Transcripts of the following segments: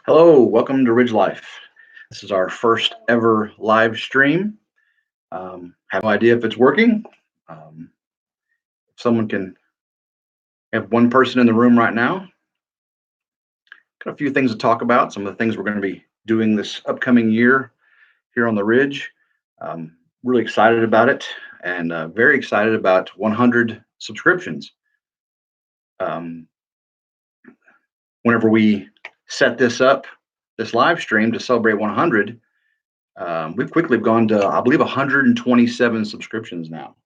Hello, welcome to RidgeLife. This is our first ever live stream. Have no idea if it's working. If someone can have one person in the room right now. Got a few things to talk about. Some of the things we're going to be doing this upcoming year here on the Ridge. Really excited about it, and very excited about 100 subscriptions. Whenever we set this up, this live stream to celebrate 100, we've quickly gone to, I believe, 127 subscriptions now.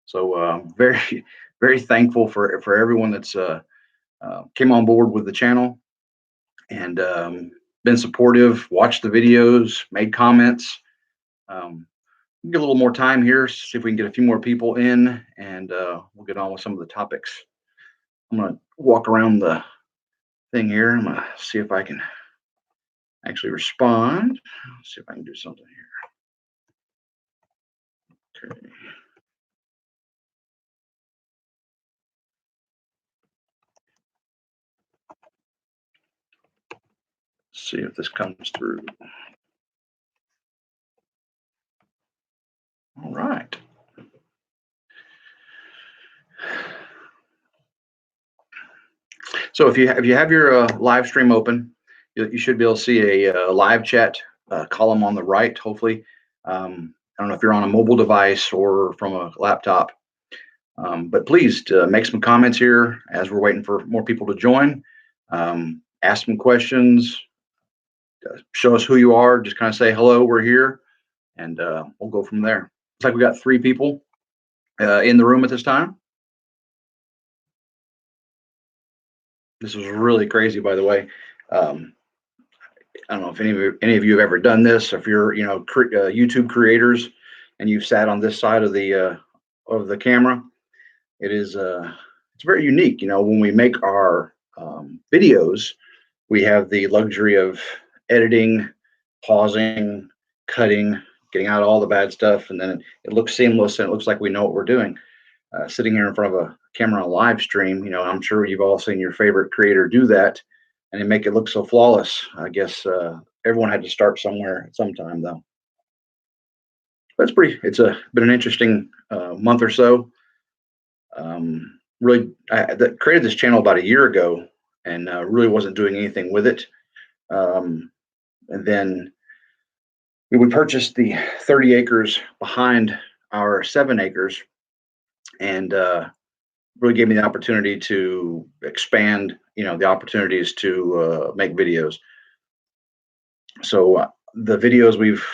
So very, very thankful for everyone that's came on board with the channel and been supportive, watched the videos, made comments. Get a little more time here, see if we can get a few more people in, and we'll get on with some of the topics. I'm going to walk around the thing here. I'm going to see if I can actually respond. Let's see if I can do something here. Okay. See if this comes through. All right. So if you have your live stream open, you should be able to see a live chat column on the right. Hopefully, I don't know if you're on a mobile device or from a laptop, but please make some comments here as we're waiting for more people to join. Ask some questions. Show us who you are. Just kind of say hello. We're here, and we'll go from there. Looks like we got 3 people in the room at this time. This was really crazy, by the way. I don't know if any of you have ever done this. If you're, YouTube creators, and you've sat on this side of the camera, it's very unique. When we make our videos, we have the luxury of editing, pausing, cutting, getting out all the bad stuff, and then it looks seamless and it looks like we know what we're doing. Sitting here in front of a camera on a live stream, I'm sure you've all seen your favorite creator do that, and they make it look so flawless. I guess everyone had to start somewhere at some time, though. But it's been an interesting month or so. Really, I created this channel about a year ago, and really wasn't doing anything with it. And then we purchased the 30 acres behind our 7 acres, and really gave me the opportunity to expand, the opportunities to make videos. So the videos we've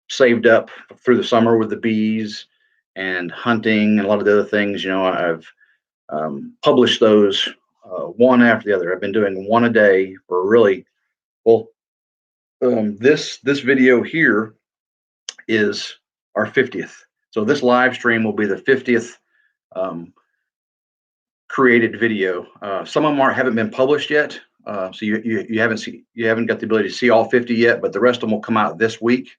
saved up through the summer with the bees and hunting and a lot of the other things, I've published those one after the other. I've been doing one a day for really, well, this video here is our 50th. So this live stream will be the 50th created video. Some of them haven't been published yet, so you haven't got the ability to see all 50 yet, but the rest of them will come out this week.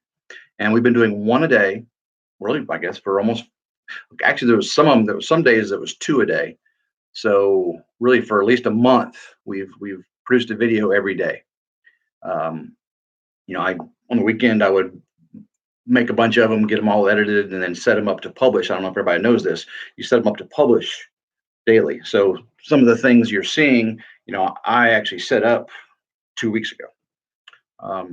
And we've been doing one a day, really, I guess, for almost. Actually, there was some days that was 2 a day. So really, for at least a month, we've produced a video every day. On the weekend I would make a bunch of them, get them all edited, and then set them up to publish. I don't know if everybody knows this. You set them up to publish daily. So some of the things you're seeing, I actually set up 2 weeks ago. I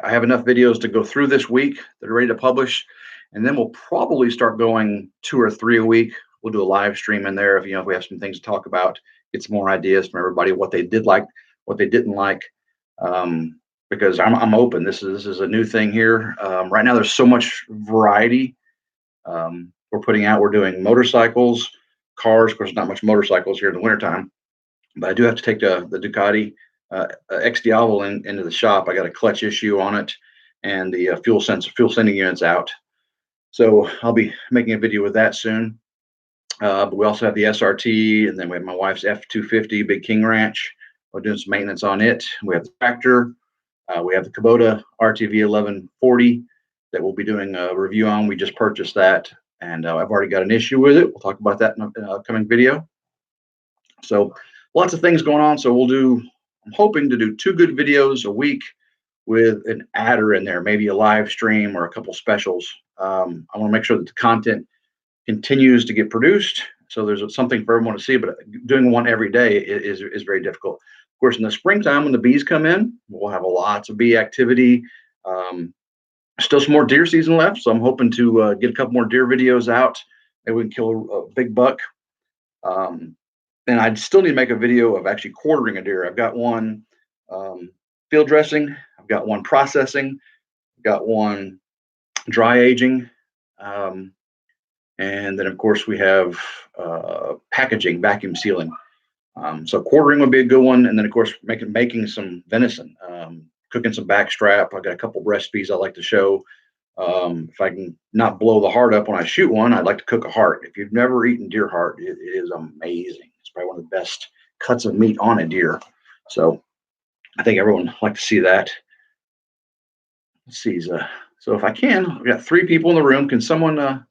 have enough videos to go through this week that are ready to publish, and then we'll probably start going 2 or 3 a week. We'll do a live stream in there if we have some things to talk about, get some more ideas from everybody, what they did like, what they didn't like. Because I'm open. This is a new thing here. Right now, there's so much variety. We're putting out. We're doing motorcycles, cars. Of course, not much motorcycles here in the wintertime, but I do have to take the Ducati X Diavolo into the shop. I got a clutch issue on it, and the fuel sending unit's out. So I'll be making a video with that soon. But we also have the SRT, and then we have my wife's F250 Big King Ranch. We're doing some maintenance on it. We have the tractor. We have the Kubota RTV 1140 that we'll be doing a review on. We just purchased that, and I've already got an issue with it. We'll talk about that in an upcoming video. So lots of things going on. So we'll do I'm hoping to do 2 good videos a week with an adder in there, maybe a live stream or a couple specials. I want to make sure that the content continues to get produced. So there's something for everyone to see, but doing one every day is very difficult. Of course, in the springtime, when the bees come in, we'll have lots of bee activity. Um, Still some more deer season left, so I'm hoping to get a couple more deer videos out. Maybe we can kill a big buck. Um, and I'd still need to make a video of actually quartering a deer. I've got one um, field dressing, I've got one processing, I've got one dry aging, um, and then of course we have packaging, vacuum sealing. So quartering would be a good one, and then of course making some venison, cooking some backstrap. I got a couple recipes I like to show. If I can not blow the heart up when I shoot one, I'd like to cook a heart. If you've never eaten deer heart, it is amazing. It's probably one of the best cuts of meat on a deer. So I think everyone would like to see that. Let's see. So if I can, I've got 3 people in the room. Can someone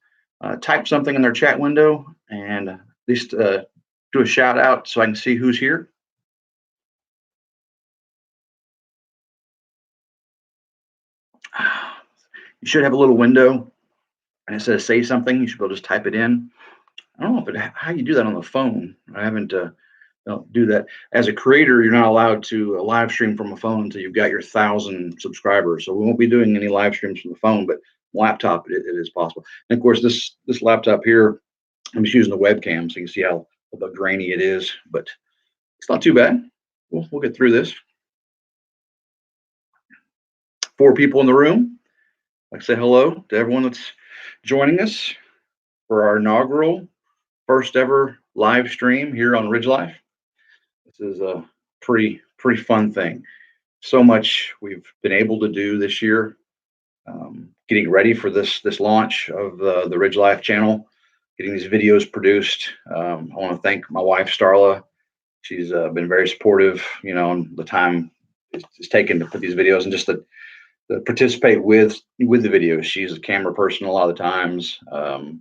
type something in their chat window and at least do a shout out so I can see who's here? You should have a little window, and it says "say something." You should be able to just type it in. I don't know if how you do that on the phone. I haven't don't do that. As a creator, you're not allowed to live stream from a phone until you've got your 1,000 subscribers. So we won't be doing any live streams from the phone, but laptop it is possible. And of course, this laptop here, I'm just using the webcam so you can see how grainy it is, but it's not too bad. We'll get through this. 4 people in the room. I'd like to say hello to everyone that's joining us for our inaugural first ever live stream here on RidgeLife. This is a pretty fun thing. So much we've been able to do this year, getting ready for this launch of the RidgeLife channel, getting these videos produced. I want to thank my wife Starla. She's been very supportive, and the time it's taken to put these videos and just to participate with the videos. She's a camera person a lot of the times. Of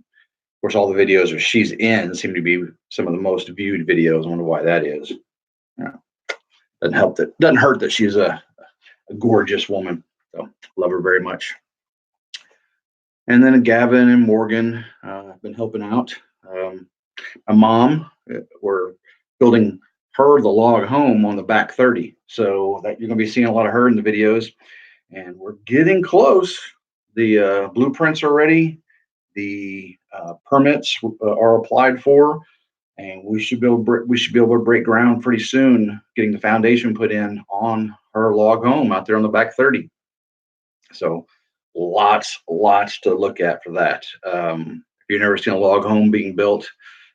course, all the videos she's in seem to be some of the most viewed videos. I wonder why that is. Yeah. Doesn't hurt that she's a gorgeous woman. So love her very much. And then Gavin and Morgan have been helping out. My mom, we're building her the log home on the back 30. So that you're going to be seeing a lot of her in the videos. And we're getting close. The blueprints are ready. The permits are applied for, and we should be able to break ground pretty soon, getting the foundation put in on her log home out there on the back 30. So lots to look at for that. If you've never seen a log home being built,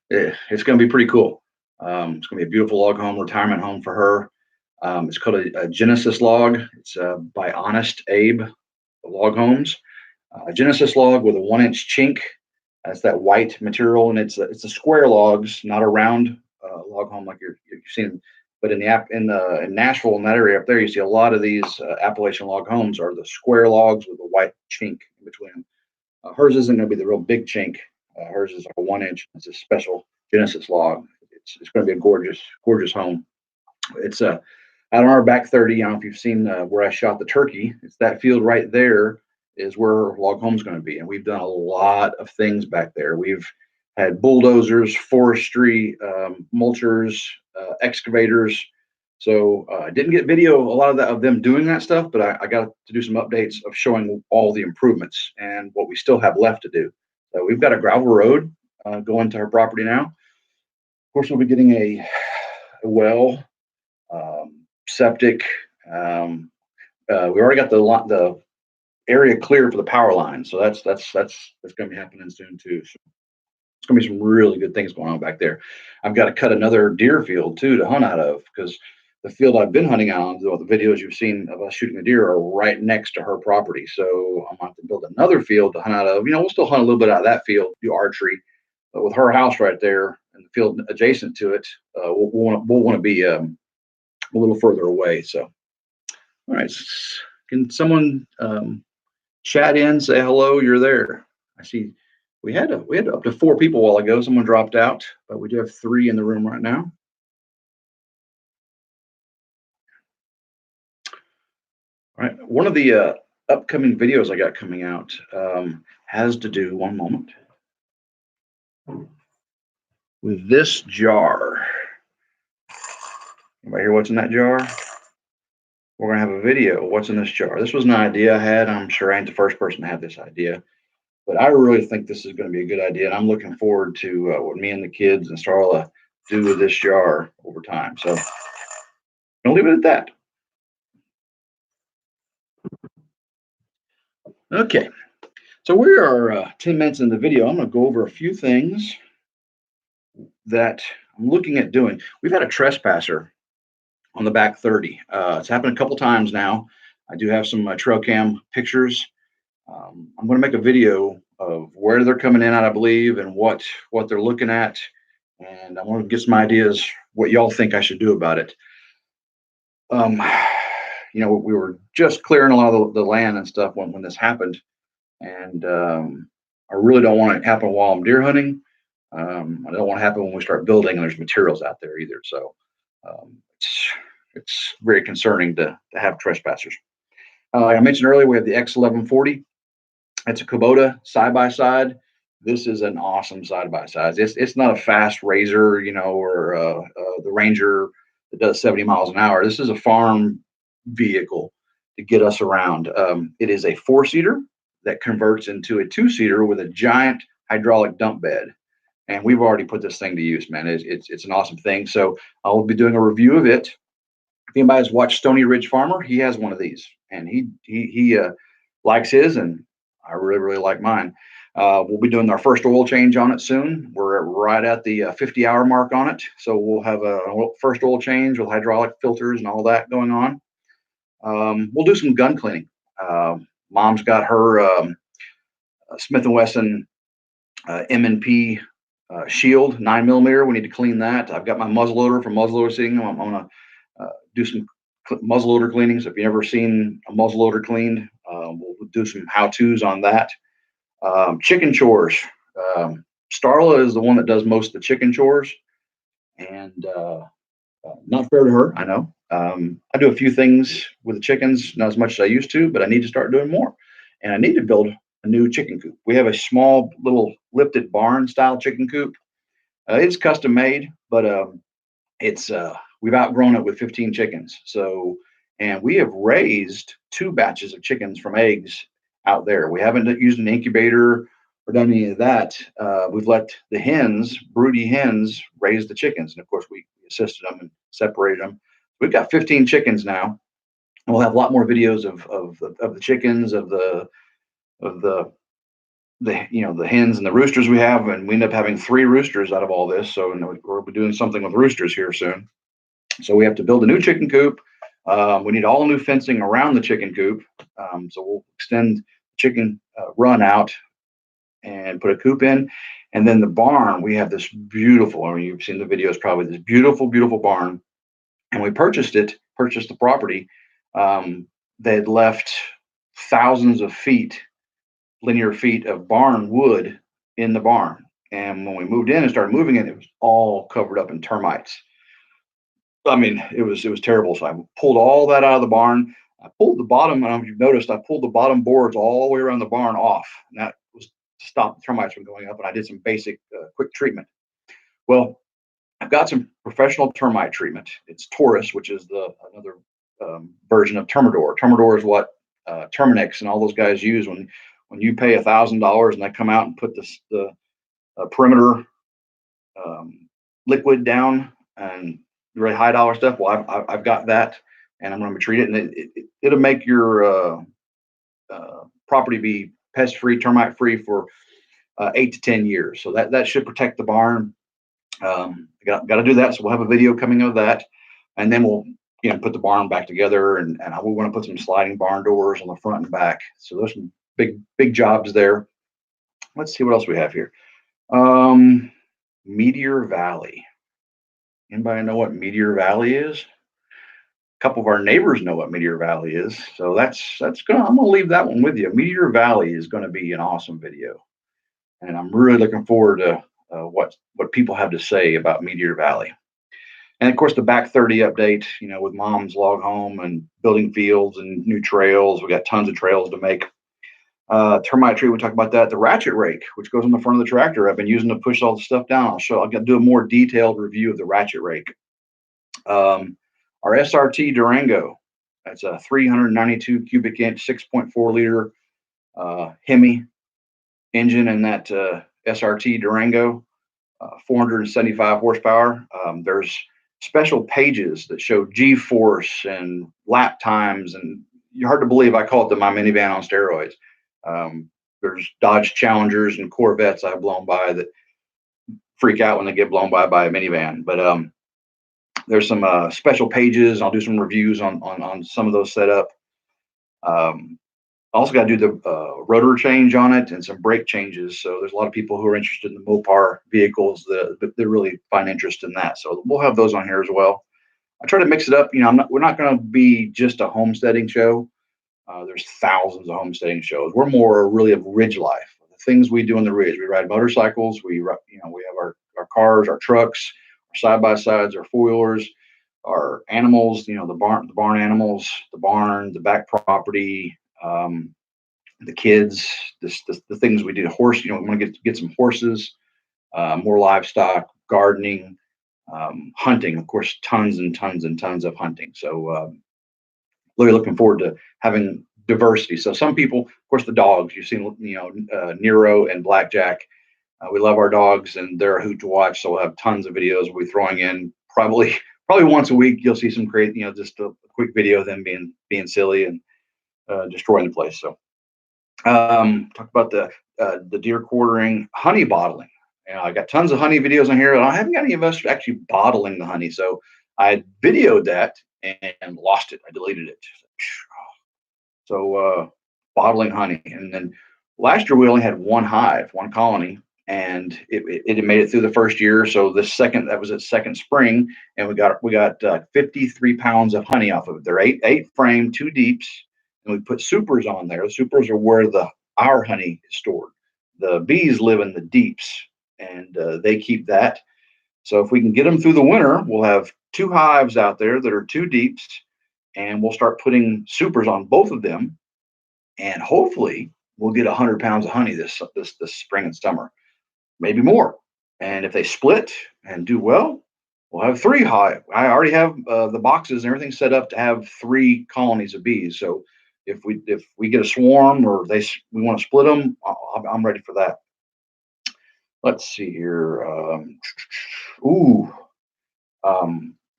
it's going to be pretty cool. It's going to be a beautiful log home, retirement home for her. It's called a Genesis log. It's by Honest Abe Log Homes. Genesis log with a 1-inch chink. That's that white material, and it's a square logs, not a round log home like you've seen. But in Nashville, in that area up there, you see a lot of these Appalachian log homes are the square logs with a white chink in between them. Hers isn't going to be the real big chink. Hers is like a 1-inch. It's a special Genesis log. It's going to be a gorgeous home. It's out on our back 30. I don't know if you've seen where I shot the turkey. It's that field right there is where log home's going to be, and we've done a lot of things back there. We've had bulldozers, forestry, mulchers, excavators. So I didn't get video a lot of them doing that stuff, but I got to do some updates of showing all the improvements and what we still have left to do. So we've got a gravel road going to her property now. Of course, we'll be getting a well, septic. We already got the area cleared for the power line, so that's going to be happening soon too. So it's going to be some really good things going on back there. I've got to cut another deer field too to hunt out of, because the field I've been hunting out on, the videos you've seen of us shooting the deer, are right next to her property. So I'm going to have to build another field to hunt out of. We'll still hunt a little bit out of that field, do archery, but with her house right there and the field adjacent to it, we'll want to be a little further away. So, all right, can someone chat in, say hello, you're there? I see we had up to 4 people a while ago. Someone dropped out, but we do have 3 in the room right now. All right. One of the upcoming videos I got coming out has to do, one moment, with this jar. Anybody hear what's in that jar? We're gonna have a video. What's in this jar? This was an idea I had. I'm sure I ain't the first person to have this idea, but I really think this is going to be a good idea, and I'm looking forward to what me and the kids and Starla do with this jar over time. So I'll leave it at that. Okay. So we are 10 minutes in the video. I'm going to go over a few things that I'm looking at doing. We've had a trespasser on the back 30. It's happened a couple times now. I do have some trail cam pictures. I'm going to make a video of where they're coming in at, I believe, and what they're looking at. And I want to get some ideas what y'all think I should do about it. Um, we were just clearing a lot of the land and stuff when this happened, and I really don't want it to happen while I'm deer hunting. I don't want to happen when we start building and there's materials out there either. So it's very concerning to have trespassers. Like I mentioned earlier, we have the X1140. It's a Kubota side by side. This is an awesome side by side. It's not a fast razor, or the Ranger that does 70 miles an hour. This is a farm vehicle to get us around. It is a four-seater that converts into a two-seater with a giant hydraulic dump bed. And we've already put this thing to use, man. It's an awesome thing. So I'll be doing a review of it. If anybody's watched Stony Ridge Farmer, he has one of these, and he likes his, and I really really like mine. We'll be doing our first oil change on it soon. We're right at the 50-hour mark on it, so we'll have a first oil change with hydraulic filters and all that going on. We'll do some gun cleaning. Mom's got her Smith & Wesson M&P shield 9mm. We need to clean that. I've got my muzzleloader from muzzleloader seating. I'm gonna do some muzzleloader cleanings. If you've never seen a muzzleloader cleaned, we'll do some how-tos on that. Chicken chores. Starla is the one that does most of the chicken chores, and not fair to her, I know. I do a few things with the chickens, not as much as I used to, but I need to start doing more. And I need to build a new chicken coop. We have a small little lifted barn style chicken coop. It's custom made, but it's we've outgrown it with 15 chickens. So, and we have raised 2 batches of chickens from eggs out there. We haven't used an incubator or done any of that. We've let the hens, broody hens, raise the chickens, and of course we assisted them and separated them. We've got 15 chickens now, and we'll have a lot more videos of the chickens, of the the hens and the roosters we have, and we end up having 3 roosters out of all this. So we'll be doing something with roosters here soon. So we have to build a new chicken coop. We need all new fencing around the chicken coop. So we'll extend chicken run out and put a coop in. And then the barn, we have this beautiful, I mean, you've seen the videos probably, this beautiful, beautiful barn. And we purchased the property. They had left thousands of linear feet of barn wood in the barn. And when we moved in and started moving it was all covered up in termites. I mean, it was terrible. So I pulled all that out of the barn. I pulled the bottom, and you've noticed I pulled the bottom boards all the way around the barn off. And that was to stop the termites from going up. And I did some basic quick treatment. Well, I've got some professional termite treatment. It's Taurus, which is another version of Termidor. Termidor is what Terminix and all those guys use when you pay $1,000 and they come out and put the perimeter liquid down and really high dollar stuff. Well, I've got that, and I'm going to treat it, and it'll make your property be pest free, termite free for 8 to 10 years. So that should protect the barn. Got to do that. So we'll have a video coming of that, and then we'll put the barn back together, and we want to put some sliding barn doors on the front and back. So there's some big jobs there. Let's see what else we have here. Meteor Valley. Anybody know what Meteor Valley is? A couple of our neighbors know what Meteor Valley is, so I'm gonna leave that one with you. Meteor Valley is going to be an awesome video, and I'm really looking forward to what people have to say about Meteor Valley. And of course, the back 30 update, with mom's log home and building fields and new trails. We got tons of trails to make. Termite tree, we talked about that. The ratchet rake, which goes on the front of the tractor, I've been using to push all the stuff down. I'll do a more detailed review of the ratchet rake. Our SRT Durango, that's a 392 cubic inch, 6.4 liter Hemi engine in that SRT Durango, 475 horsepower. There's special pages that show G-force and lap times, and you're hard to believe I call it my minivan on steroids. There's Dodge Challengers and Corvettes I've blown by that freak out when they get blown by a minivan. But there's some special pages. I'll do some reviews on some of those set up. Also got to do the rotor change on it and some brake changes. So there's a lot of people who are interested in the Mopar vehicles that they really find interest in that. So we'll have those on here as well. I try to mix it up. We're not going to be just a homesteading show. There's thousands of homesteading shows. We're more really of RidgeLife. The things we do on the ridge. We ride motorcycles. We have our cars, our trucks, our side by sides, our four wheelers, our animals. The barn animals, the barn, the back property. The kids, the things we do. Horse, we want to get some horses, more livestock, gardening, hunting. Of course, tons and tons and tons of hunting. So really looking forward to having diversity. So some people, of course, the dogs. You've seen, Nero and Blackjack. We love our dogs, and they're a hoot to watch. So we'll have tons of videos we'll be throwing in. Probably once a week, you'll see some great, just a quick video of them being silly and destroying the place. So talk about the deer quartering, honey bottling. I got tons of honey videos on here, and I haven't got any of us actually bottling the honey. So I videoed that and lost it. I deleted it. So bottling honey, and then last year we only had one hive, one colony, and it had made it through the first year. So that was its second spring, and we got 53 pounds of honey off of it. They're eight frame, two deeps. And we put supers on there. The supers are where our honey is stored. The bees live in the deeps, and they keep that. So if we can get them through the winter, we'll have two hives out there that are two deeps, and we'll start putting supers on both of them, and hopefully we'll get 100 pounds of honey this spring and summer, maybe more. And if they split and do well, we'll have three hive. I already have the boxes and everything set up to have 3 colonies of bees. So if we get a swarm or we want to split them, I'm ready for that. Let's see here.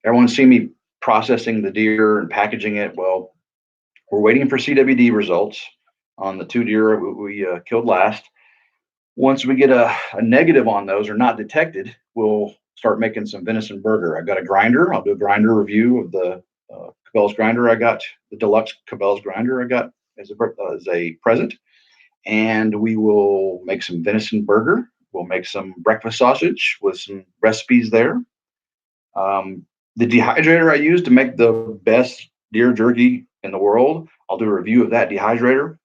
Everyone's seen me processing the deer and packaging it. Well, we're waiting for CWD results on the 2 deer we killed last. Once we get a negative on those or not detected, we'll start making some venison burger. I've got a grinder. I'll do a grinder review of the Cabela's grinder I got, the deluxe Cabela's grinder I got as a present. And we will make some venison burger. We'll make some breakfast sausage with some recipes there. The dehydrator I use to make the best deer jerky in the world, I'll do a review of that dehydrator.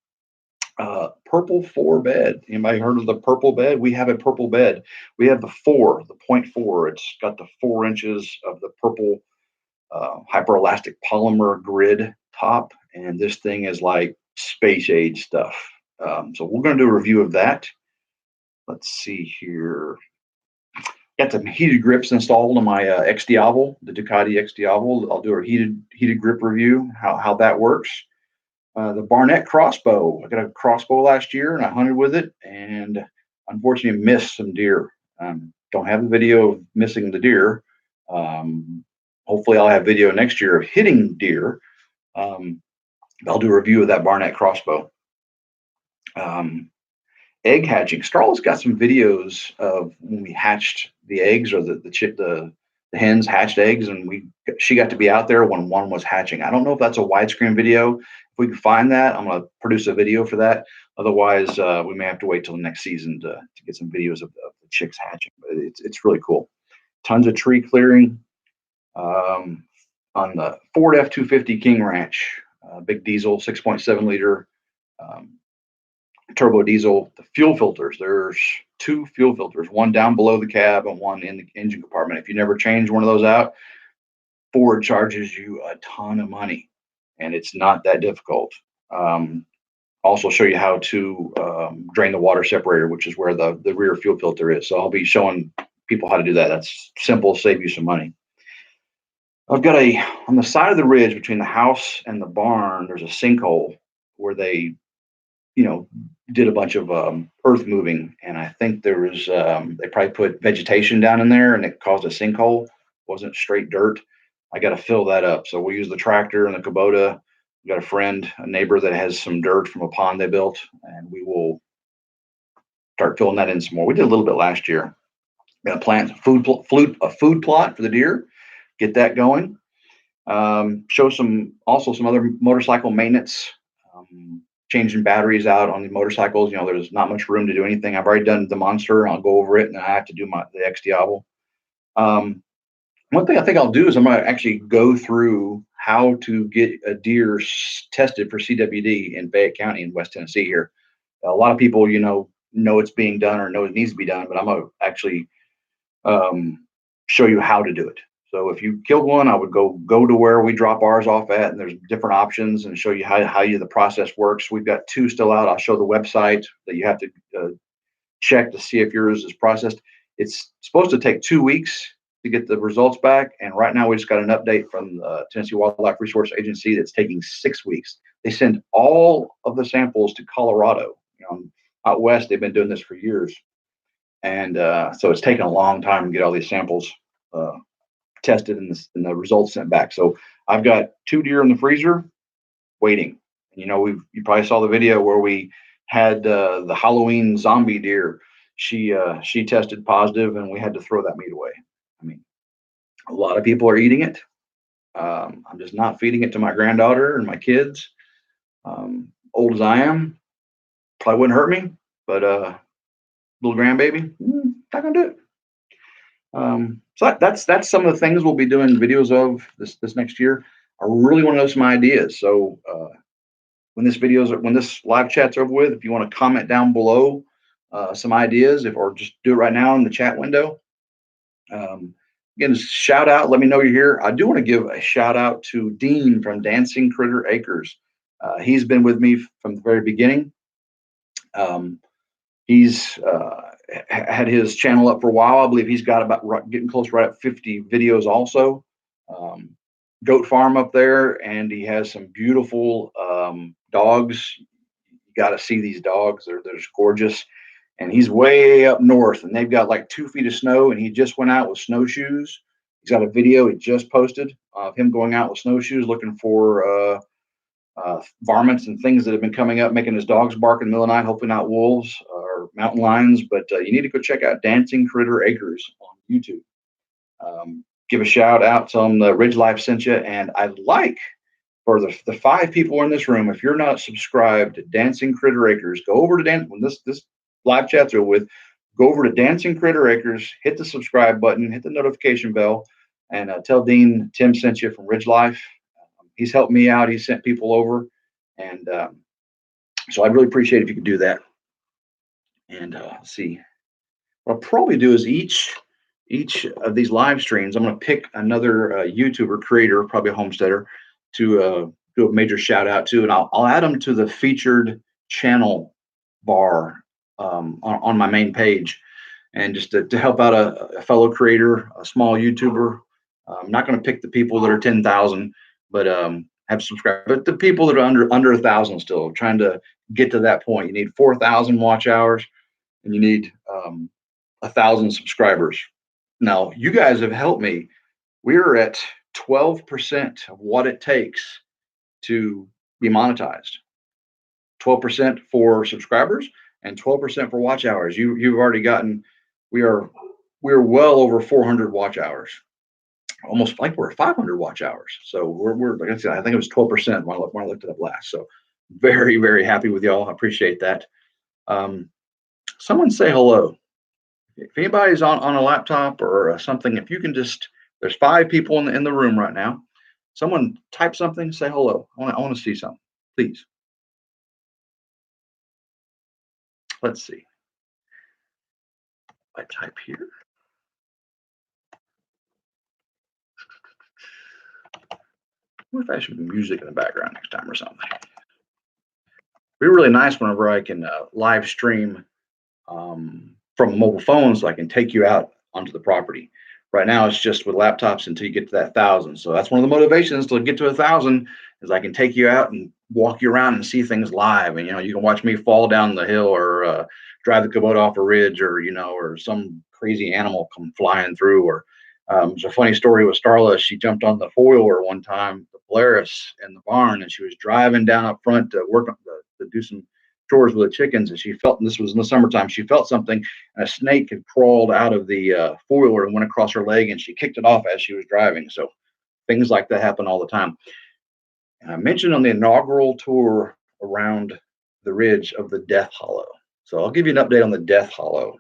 Purple 4 bed. Anybody heard of the purple bed? We have a purple bed. We have the 0.4. It's got the 4 inches of the purple hyperelastic polymer grid top, and this thing is like space age stuff. So we're going to do a review of that. Let's see here. Got some heated grips installed on my X Diavel, the Ducati X Diavel. I'll do a heated grip review, how that works. The Barnett crossbow. I got a crossbow last year and I hunted with it, and unfortunately missed some deer. Don't have the video of missing the deer. Hopefully I'll have video next year of hitting deer. I'll do a review of that Barnett crossbow. Egg hatching. Starla's got some videos of when we hatched the eggs, or the hens hatched eggs, and she got to be out there when one was hatching. I don't know if that's a widescreen video. If we can find that, I'm going to produce a video for that. Otherwise, we may have to wait till the next season to get some videos of the chicks hatching. But it's really cool. Tons of tree clearing. On the Ford F-250 King Ranch, big diesel, 6.7 liter turbo diesel. The fuel filters, there's 2 fuel filters, one down below the cab and one in the engine compartment. If you never change one of those out, Ford charges you a ton of money, and it's not that difficult. Um, Also show you how to drain the water separator, which is where the rear fuel filter is. So I'll be showing people how to do that. That's simple, save you some money. I've got on the side of the ridge between the house and the barn, there's a sinkhole where they did a bunch of earth moving. And I think they probably put vegetation down in there and it caused a sinkhole. It wasn't straight dirt. I got to fill that up. So we use the tractor and the Kubota. We got a friend, a neighbor that has some dirt from a pond they built, and we will start filling that in some more. We did a little bit last year. Going to plant a food plot for the deer, get that going. Show some other motorcycle maintenance, changing batteries out on the motorcycles. There's not much room to do anything. I've already done the Monster. I'll go over it, and I have to do the X Diablo. One thing I think I'll do is I'm going to actually go through how to get a deer tested for CWD in Fayette County in West Tennessee here. A lot of people, know it's being done or know it needs to be done, but I'm going to actually show you how to do it. So if you killed one, I would go to where we drop ours off at, and there's different options, and show you how the process works. We've got two still out. I'll show the website that you have to check to see if yours is processed. It's supposed to take 2 weeks to get the results back, and right now we just got an update from the Tennessee Wildlife Resource Agency that's taking 6 weeks. They send all of the samples to Colorado. Out west, they've been doing this for years, and so it's taken a long time to get all these samples tested and the results sent back. So I've got 2 deer in the freezer waiting. You probably saw the video where we had the Halloween zombie deer. She tested positive, and we had to throw that meat away. I mean, a lot of people are eating it. I'm just not feeding it to my granddaughter and my kids. Old as I am, probably wouldn't hurt me, but little grandbaby, not gonna do it. So that's some of the things we'll be doing videos of this next year. I really want to know some ideas. So when this live chat's over with, if you want to comment down below some ideas, or just do it right now in the chat window. Again, shout out. Let me know you're here. I do want to give a shout out to Dean from Dancing Critter Acres. He's been with me from the very beginning. He's had his channel up for a while. I believe he's got about getting close right at 50 videos also. Goat farm up there, and he has some beautiful dogs. You got to see these dogs. They're just gorgeous. And he's way up north, and they've got like 2 feet of snow, and he just went out with snowshoes. He's got a video he just posted of him going out with snowshoes looking for varmints and things that have been coming up, making his dogs bark in the middle of the night. Hopefully not wolves or mountain lions, but you need to go check out Dancing Critter Acres on YouTube. Give a shout out, tell them the RidgeLife sent you, and I'd like for the 5 people in this room, if you're not subscribed to Dancing Critter Acres, go over to when this live chat's over with, go over to Dancing Critter Acres, hit the subscribe button, hit the notification bell, and tell Dean Tim sent you from RidgeLife. He's helped me out. He's sent people over, and so I'd really appreciate it if you could do that. And let's see, what I'll probably do is each of these live streams, I'm going to pick another YouTuber creator, probably a homesteader, to do a major shout out to, and I'll add them to the featured channel bar on my main page, and just to help out a fellow creator, a small YouTuber. I'm not going to pick the people that are 10,000, but have subscribed. But the people that are under 1,000 still trying to get to that point. You need 4,000 watch hours, and you need 1,000 subscribers. Now, you guys have helped me. We're at 12% of what it takes to be monetized. 12% for subscribers and 12% for watch hours. You've already gotten. We're well over 400 watch hours, almost like we're at 500 watch hours. So we're like I said, I think it was 12% when I looked it up last. So very, very happy with y'all. I appreciate that. Someone say hello. If anybody's on a laptop or something, if you can there's 5 people in the room right now. Someone type something, say hello. I want to see something, please. Let's see. I type here. What if I should music in the background next time or something? Be really nice whenever I can live stream from mobile phones, so I can take you out onto the property. Right now, it's just with laptops until you get to that thousand. So that's one of the motivations to get to 1,000 is I can take you out and walk you around and see things live. And you can watch me fall down the hill or drive the Kubota off a ridge, or or some crazy animal come flying through. Or there's a funny story with Starla. She jumped on the four wheeler one time, the Polaris in the barn, and she was driving down up front to work on to do some chores with the chickens, and she felt, and this was in the summertime, she felt something, and a snake had crawled out of the four-wheeler and went across her leg, and she kicked it off as she was driving. So things like that happen all the time. And I mentioned on the inaugural tour around the ridge of the Death Hollow. So I'll give you an update on the Death Hollow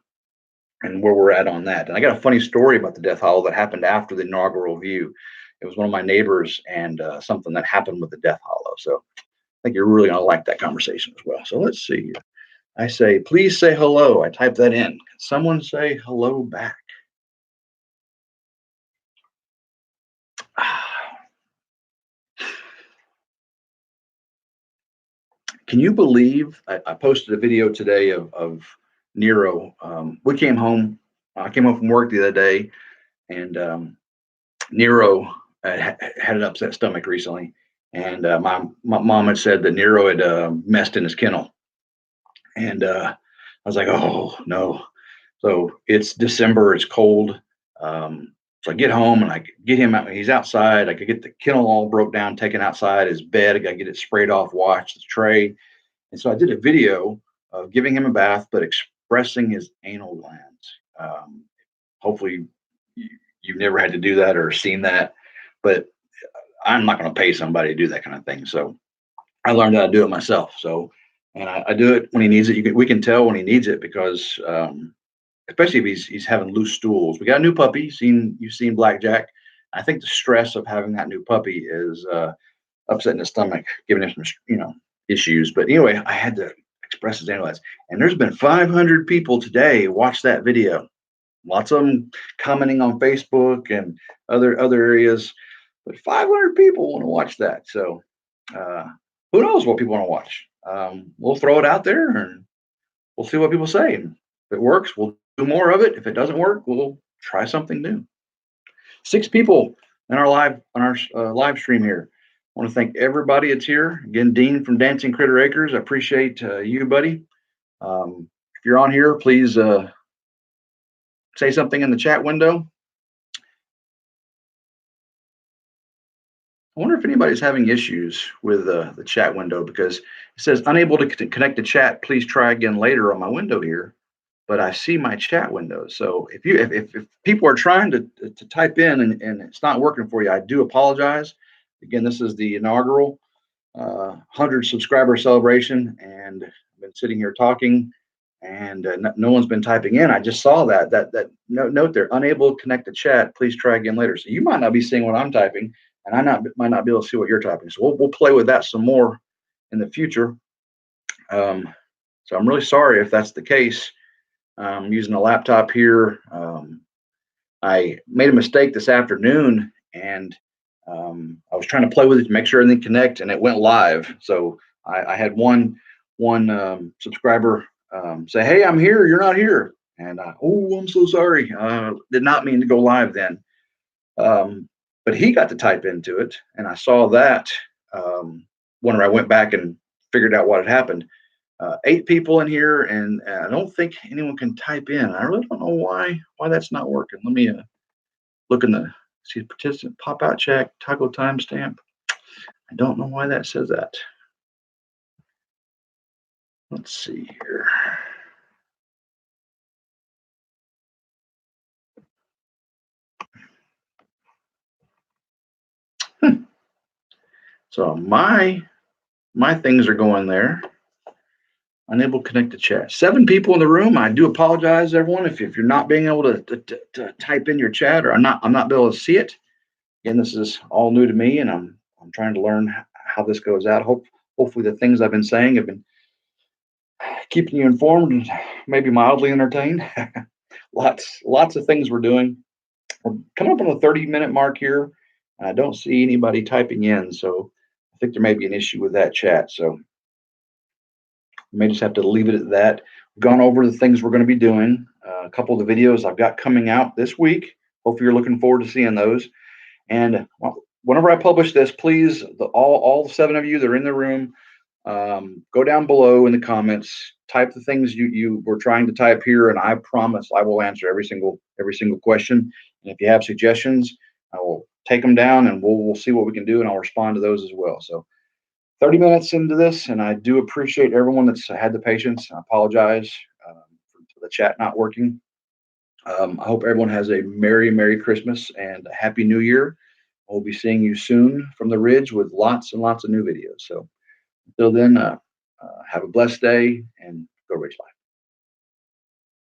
and where we're at on that. And I got a funny story about the Death Hollow that happened after the inaugural view. It was one of my neighbors and something that happened with the Death Hollow. So I think you're really going to like that conversation as well. So let's see. I say, please say hello. I type that in. Can someone say hello back? Can you believe I posted a video today of Nero? We came home. I came home from work the other day, and Nero had an upset stomach recently. And my mom had said that Nero had messed in his kennel. And I was like, oh, no. So it's December, it's cold. So I get home and I get him out. He's outside. I could get the kennel all broke down, taken outside his bed. I got to get it sprayed off, wash the tray. And so I did a video of giving him a bath, but expressing his anal glands. Hopefully you've never had to do that or seen that, but I'm not going to pay somebody to do that kind of thing. So I learned how to do it myself. So, and I do it when he needs it. We can tell when he needs it because, especially if he's having loose stools. We got a new puppy. You've seen Blackjack. I think the stress of having that new puppy is upsetting his stomach, giving him some issues. But anyway, I had to express his analyze. And there's been 500 people today watch that video. Lots of them commenting on Facebook and other areas. But 500 people want to watch that. So who knows what people want to watch? We'll throw it out there and we'll see what people say. And if it works, we'll do more of it. If it doesn't work, we'll try something new. 6 people in our live stream here. I want to thank everybody that's here. Again, Dean from Dancing Critter Acres. I appreciate you, buddy. If you're on here, please say something in the chat window. I wonder if anybody's having issues with the chat window, because it says unable to connect the chat. Please try again later on my window here. But I see my chat window. So if people are trying to type in and it's not working for you, I do apologize. Again, this is the inaugural 100 subscriber celebration, and I've been sitting here talking, and no one's been typing in. I just saw that note there, unable to connect the chat. Please try again later. So you might not be seeing what I'm typing, and might not be able to see what you're typing. So we'll play with that some more in the future. So I'm really sorry if that's the case. I'm using a laptop here. I made a mistake this afternoon, and I was trying to play with it to make sure everything connect, and it went live. So I had one subscriber say, "Hey, I'm here. You're not here," and oh, I'm so sorry. Did not mean to go live then. But he got to type into it, and I saw that whenever I went back and figured out what had happened. 8 people in here, and I don't think anyone can type in. I really don't know why that's not working. Let me look in the see participant pop out check toggle timestamp. I don't know why that says that. Let's see here. So my things are going there. Unable to connect to chat. 7 people in the room. I do apologize, everyone, if you're not being able to type in your chat, or I'm not able to see it. Again, this is all new to me, and I'm trying to learn how this goes out. Hopefully the things I've been saying have been keeping you informed and maybe mildly entertained. Lots of things we're doing. We're coming up on the 30-minute mark here, And I don't see anybody typing in, so I think there may be an issue with that chat. So we may just have to leave it at that. We've gone over the things we're going to be doing. A couple of the videos I've got coming out this week. Hopefully, you're looking forward to seeing those. And whenever I publish this, please, all 7 of you that are in the room, go down below in the comments, type the things you were trying to type here, and I promise I will answer every single question. And if you have suggestions, I will take them down, and we'll see what we can do, and I'll respond to those as well. So 30 minutes into this, and I do appreciate everyone that's had the patience. I apologize for the chat not working. I hope everyone has a Merry Christmas and a Happy New Year. We'll be seeing you soon from the Ridge with lots and lots of new videos. So until then, have a blessed day and go Ridge Life.